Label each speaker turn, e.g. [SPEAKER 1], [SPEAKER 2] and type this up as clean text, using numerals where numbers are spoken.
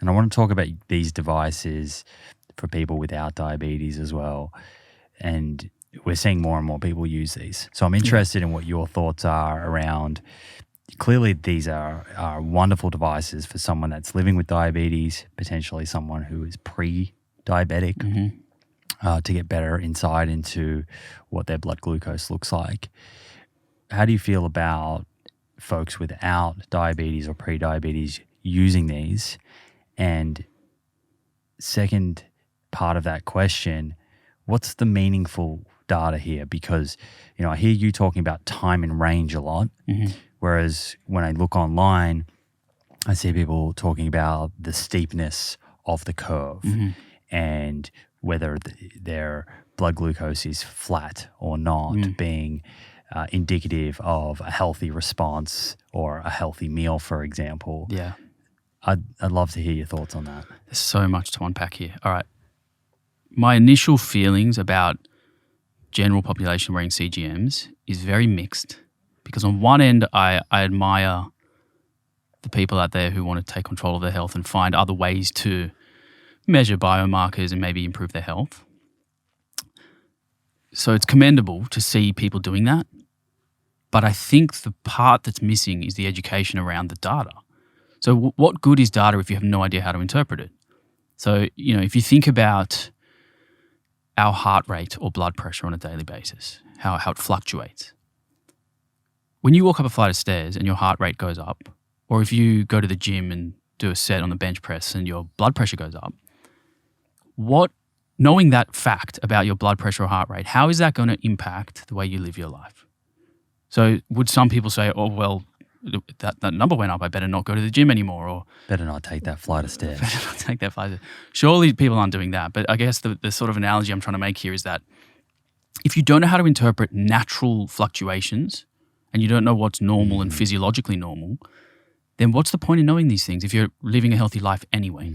[SPEAKER 1] And I want to talk about these devices for people without diabetes as well. And we're seeing more and more people use these. So I'm interested in what your thoughts are around. Clearly, these are wonderful devices for someone that's living with diabetes, potentially someone who is pre-diabetic, to get better insight into what their blood glucose looks like. How do you feel about folks without diabetes or pre-diabetes using these? And second part of that question, what's the meaningful data here? Because, I hear you talking about time and range a lot, whereas when I look online, I see people talking about the steepness of the curve and whether their blood glucose is flat or not, being indicative of a healthy response or a healthy meal, for example.
[SPEAKER 2] Yeah.
[SPEAKER 1] I'd love to hear your thoughts on that.
[SPEAKER 2] There's so much to unpack here. All right. My initial feelings about general population wearing CGMs is very mixed, because on one end, I admire the people out there who want to take control of their health and find other ways to measure biomarkers and maybe improve their health. So it's commendable to see people doing that. But I think the part that's missing is the education around the data. So what good is data if you have no idea how to interpret it? So, if you think about our heart rate or blood pressure on a daily basis, how it fluctuates. When you walk up a flight of stairs and your heart rate goes up, or if you go to the gym and do a set on the bench press and your blood pressure goes up, knowing that fact about your blood pressure or heart rate, how is that going to impact the way you live your life? So would some people say, oh, well, that number went up, I better not go to the gym anymore, or
[SPEAKER 1] better not take that flight of stairs.
[SPEAKER 2] Better not take that flight of stairs. Surely people aren't doing that. But I guess the sort of analogy I'm trying to make here is that if you don't know how to interpret natural fluctuations and you don't know what's normal and physiologically normal, then what's the point in knowing these things if you're living a healthy life anyway?